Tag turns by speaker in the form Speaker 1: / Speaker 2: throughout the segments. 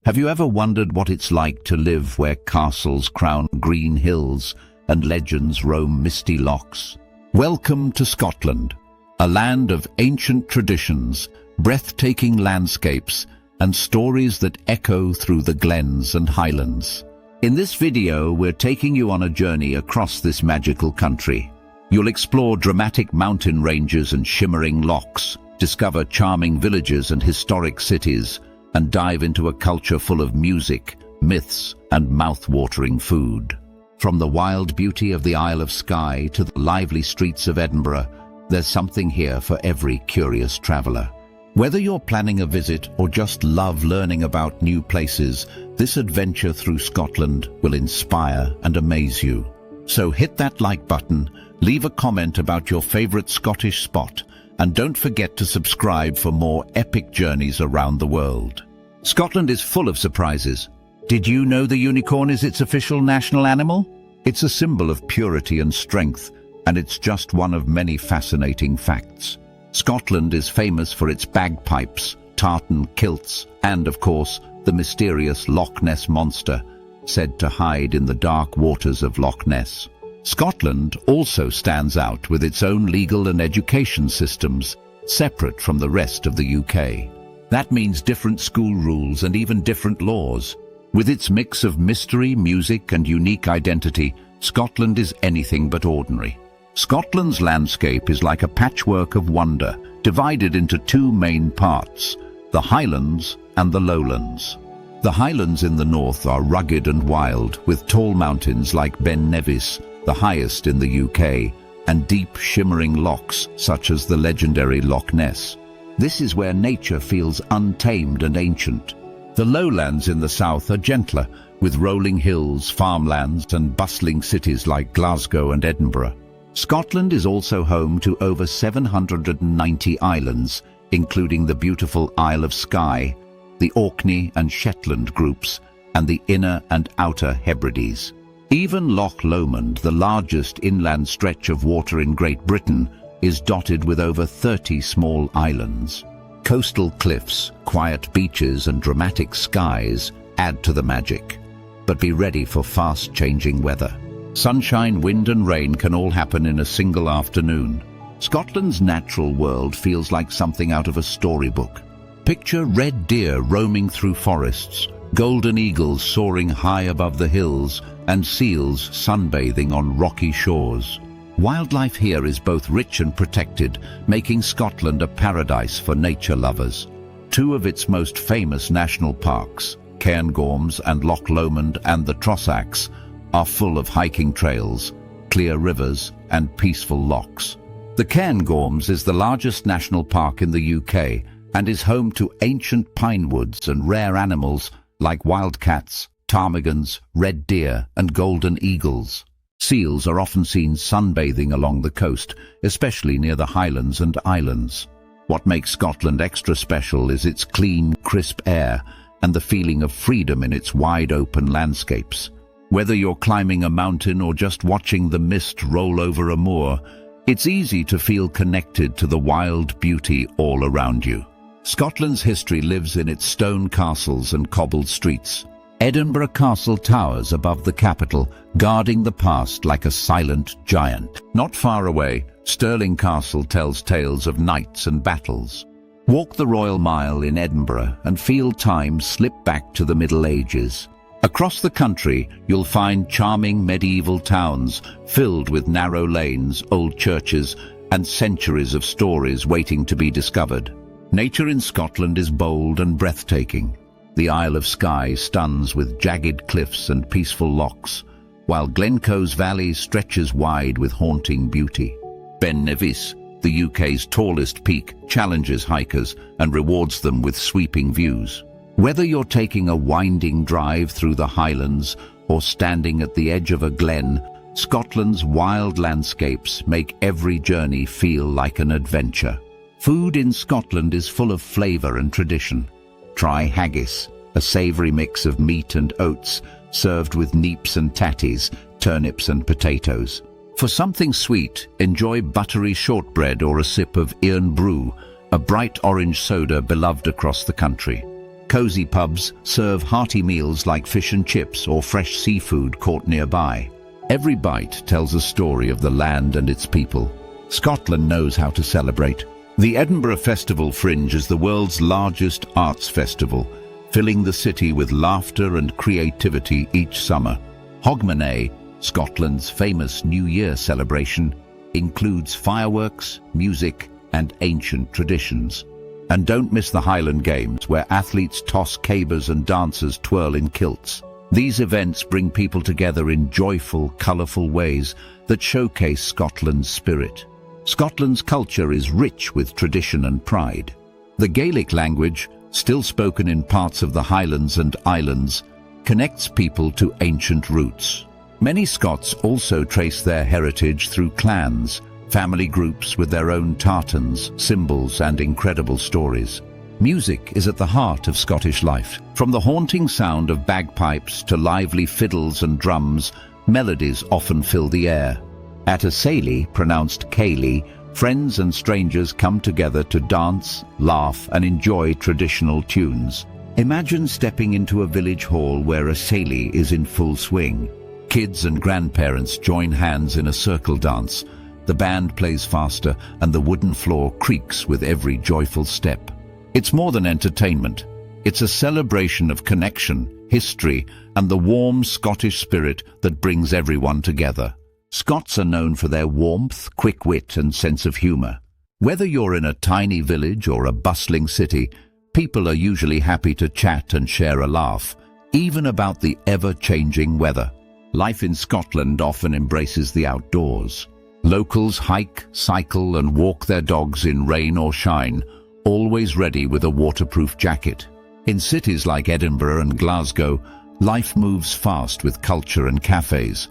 Speaker 1: Have you ever wondered what it's like to live where castles crown green hills and legends roam misty lochs? Welcome to Scotland, a land of ancient traditions, breathtaking landscapes, and stories that echo through the glens and highlands. In this video, we're taking you on a journey across this magical country. You'll explore dramatic mountain ranges and shimmering lochs, discover charming villages and historic cities, and dive into a culture full of music, myths, and mouth-watering food. From the wild beauty of the Isle of Skye to the lively streets of Edinburgh, there's something here for every curious traveller. Whether you're planning a visit or just love learning about new places, this adventure through Scotland will inspire and amaze you. So hit that like button, leave a comment about your favourite Scottish spot, and don't forget to subscribe for more epic journeys around the world. Scotland is full of surprises. Did you know the unicorn is its official national animal? It's a symbol of purity and strength, and it's just one of many fascinating facts. Scotland is famous for its bagpipes, tartan, kilts, and, of course, the mysterious Loch Ness monster, said to hide in the dark waters of Loch Ness. Scotland also stands out with its own legal and education systems, separate from the rest of the UK. That means different school rules and even different laws. With its mix of mystery, music, and unique identity, Scotland is anything but ordinary. Scotland's landscape is like a patchwork of wonder, divided into two main parts, the Highlands and the Lowlands. The Highlands in the north are rugged and wild, with tall mountains like Ben Nevis, the highest in the UK, and deep shimmering lochs such as the legendary Loch Ness. This is where nature feels untamed and ancient. The lowlands in the south are gentler, with rolling hills, farmlands, and bustling cities like Glasgow and Edinburgh. Scotland is also home to over 790 islands, including the beautiful Isle of Skye, the Orkney and Shetland groups, and the Inner and Outer Hebrides. Even Loch Lomond, the largest inland stretch of water in Great Britain, is dotted with over 30 small islands. Coastal cliffs, quiet beaches, and dramatic skies add to the magic. But be ready for fast-changing weather. Sunshine, wind, and rain can all happen in a single afternoon. Scotland's natural world feels like something out of a storybook. Picture red deer roaming through forests, golden eagles soaring high above the hills, and seals sunbathing on rocky shores. Wildlife here is both rich and protected, making Scotland a paradise for nature lovers. Two of its most famous national parks, Cairngorms and Loch Lomond and the Trossachs, are full of hiking trails, clear rivers, and peaceful lochs. The Cairngorms is the largest national park in the UK and is home to ancient pine woods and rare animals like wildcats, ptarmigans, red deer, and golden eagles. Seals are often seen sunbathing along the coast, especially near the Highlands and Islands. What makes Scotland extra special is its clean, crisp air and the feeling of freedom in its wide-open landscapes. Whether you're climbing a mountain or just watching the mist roll over a moor, it's easy to feel connected to the wild beauty all around you. Scotland's history lives in its stone castles and cobbled streets. Edinburgh Castle towers above the capital, guarding the past like a silent giant. Not far away, Stirling Castle tells tales of knights and battles. Walk the Royal Mile in Edinburgh and feel time slip back to the Middle Ages. Across the country, you'll find charming medieval towns filled with narrow lanes, old churches, and centuries of stories waiting to be discovered. Nature in Scotland is bold and breathtaking. The Isle of Skye stuns with jagged cliffs and peaceful lochs, while Glencoe's valley stretches wide with haunting beauty. Ben Nevis, the UK's tallest peak, challenges hikers and rewards them with sweeping views. Whether you're taking a winding drive through the Highlands or standing at the edge of a glen, Scotland's wild landscapes make every journey feel like an adventure. Food in Scotland is full of flavour and tradition. Try haggis, a savoury mix of meat and oats, served with neeps and tatties, turnips and potatoes. For something sweet, enjoy buttery shortbread or a sip of Ian Brew, a bright orange soda beloved across the country. Cozy pubs serve hearty meals like fish and chips or fresh seafood caught nearby. Every bite tells a story of the land and its people. Scotland knows how to celebrate. The Edinburgh Festival Fringe is the world's largest arts festival, filling the city with laughter and creativity each summer. Hogmanay, Scotland's famous New Year celebration, includes fireworks, music, and ancient traditions. And don't miss the Highland Games, where athletes toss cabers and dancers twirl in kilts. These events bring people together in joyful, colourful ways that showcase Scotland's spirit. Scotland's culture is rich with tradition and pride. The Gaelic language, still spoken in parts of the Highlands and Islands, connects people to ancient roots. Many Scots also trace their heritage through clans, family groups with their own tartans, symbols, and incredible stories. Music is at the heart of Scottish life. From the haunting sound of bagpipes to lively fiddles and drums, melodies often fill the air. At a ceilidh, pronounced ceilidh, friends and strangers come together to dance, laugh, and enjoy traditional tunes. Imagine stepping into a village hall where a ceilidh is in full swing. Kids and grandparents join hands in a circle dance. The band plays faster, and the wooden floor creaks with every joyful step. It's more than entertainment. It's a celebration of connection, history, and the warm Scottish spirit that brings everyone together. Scots are known for their warmth, quick wit, and sense of humour. Whether you're in a tiny village or a bustling city, people are usually happy to chat and share a laugh, even about the ever-changing weather. Life in Scotland often embraces the outdoors. Locals hike, cycle, and walk their dogs in rain or shine, always ready with a waterproof jacket. In cities like Edinburgh and Glasgow, life moves fast with culture and cafes,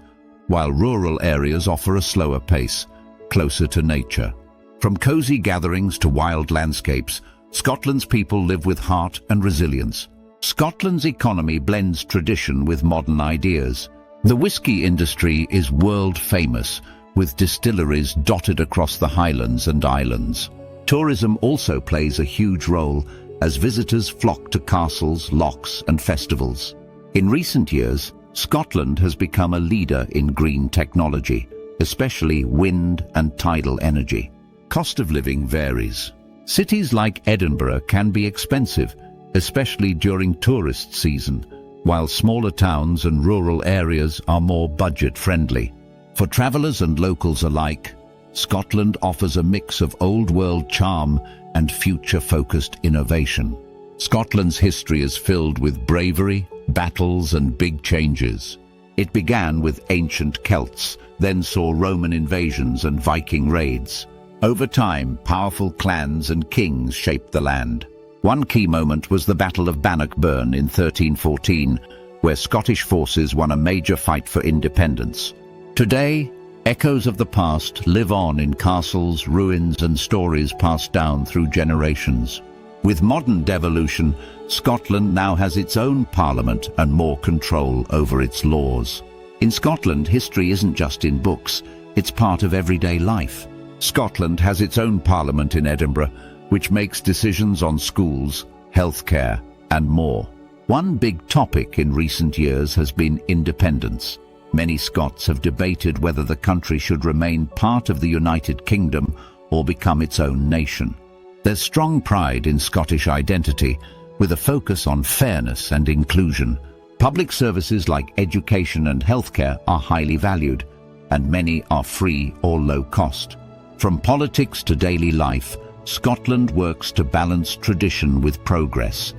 Speaker 1: while rural areas offer a slower pace, closer to nature. From cosy gatherings to wild landscapes, Scotland's people live with heart and resilience. Scotland's economy blends tradition with modern ideas. The whisky industry is world famous, with distilleries dotted across the Highlands and Islands. Tourism also plays a huge role as visitors flock to castles, lochs, and festivals. In recent years, Scotland has become a leader in green technology, especially wind and tidal energy. Cost of living varies. Cities like Edinburgh can be expensive, especially during tourist season, while smaller towns and rural areas are more budget-friendly. For travellers and locals alike, Scotland offers a mix of old-world charm and future-focused innovation. Scotland's history is filled with bravery, battles, and big changes. It began with ancient Celts, then saw Roman invasions and Viking raids. Over time, powerful clans and kings shaped the land. One key moment was the Battle of Bannockburn in 1314, where Scottish forces won a major fight for independence. Today, echoes of the past live on in castles, ruins, and stories passed down through generations. With modern devolution, Scotland now has its own parliament and more control over its laws. In Scotland, history isn't just in books, it's part of everyday life. Scotland has its own parliament in Edinburgh, which makes decisions on schools, healthcare, and more. One big topic in recent years has been independence. Many Scots have debated whether the country should remain part of the United Kingdom or become its own nation. There's strong pride in Scottish identity, with a focus on fairness and inclusion. Public services like education and healthcare are highly valued, and many are free or low cost. From politics to daily life, Scotland works to balance tradition with progress,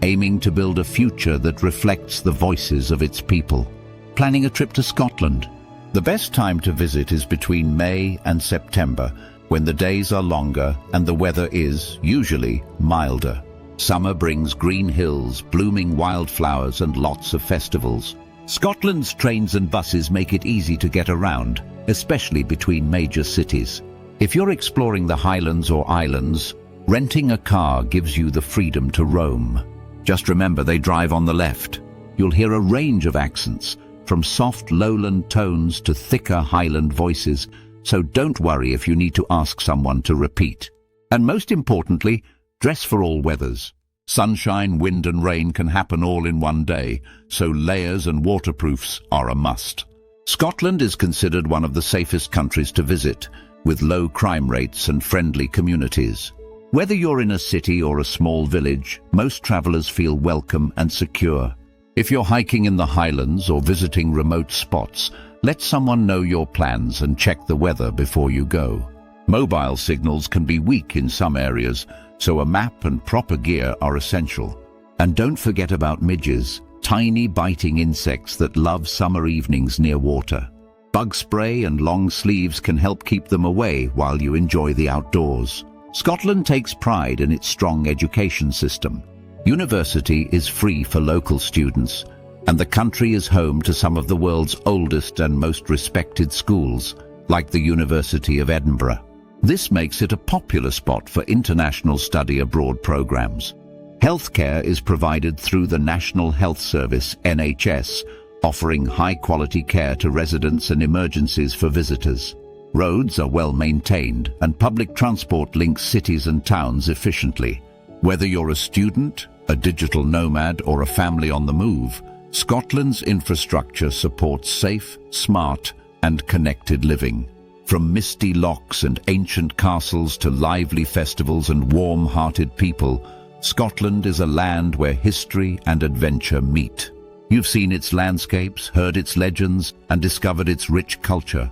Speaker 1: aiming to build a future that reflects the voices of its people. Planning a trip to Scotland? The best time to visit is between May and September, when the days are longer and the weather is, usually, milder. Summer brings green hills, blooming wildflowers, and lots of festivals. Scotland's trains and buses make it easy to get around, especially between major cities. If you're exploring the Highlands or Islands, renting a car gives you the freedom to roam. Just remember they drive on the left. You'll hear a range of accents, from soft lowland tones to thicker Highland voices, so don't worry if you need to ask someone to repeat. And most importantly, dress for all weathers. Sunshine, wind and rain can happen all in one day, so layers and waterproofs are a must. Scotland is considered one of the safest countries to visit, with low crime rates and friendly communities. Whether you're in a city or a small village, most travelers feel welcome and secure. If you're hiking in the Highlands or visiting remote spots, let someone know your plans and check the weather before you go. Mobile signals can be weak in some areas, so a map and proper gear are essential. And don't forget about midges, tiny biting insects that love summer evenings near water. Bug spray and long sleeves can help keep them away while you enjoy the outdoors. Scotland takes pride in its strong education system. University is free for local students, and the country is home to some of the world's oldest and most respected schools, like the University of Edinburgh. This makes it a popular spot for international study abroad programs. Healthcare is provided through the National Health Service, NHS, offering high-quality care to residents and emergencies for visitors. Roads are well maintained, and public transport links cities and towns efficiently. Whether you're a student, a digital nomad, or a family on the move, Scotland's infrastructure supports safe, smart, and connected living. From misty lochs and ancient castles to lively festivals and warm-hearted people, Scotland is a land where history and adventure meet. You've seen its landscapes, heard its legends, and discovered its rich culture.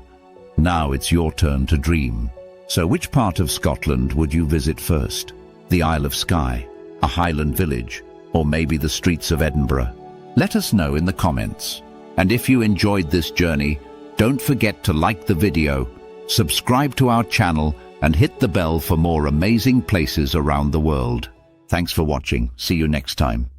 Speaker 1: Now it's your turn to dream. So which part of Scotland would you visit first? The Isle of Skye, a Highland village, or maybe the streets of Edinburgh? Let us know in the comments. And if you enjoyed this journey, don't forget to like the video, subscribe to our channel, and hit the bell for more amazing places around the world. Thanks for watching. See you next time.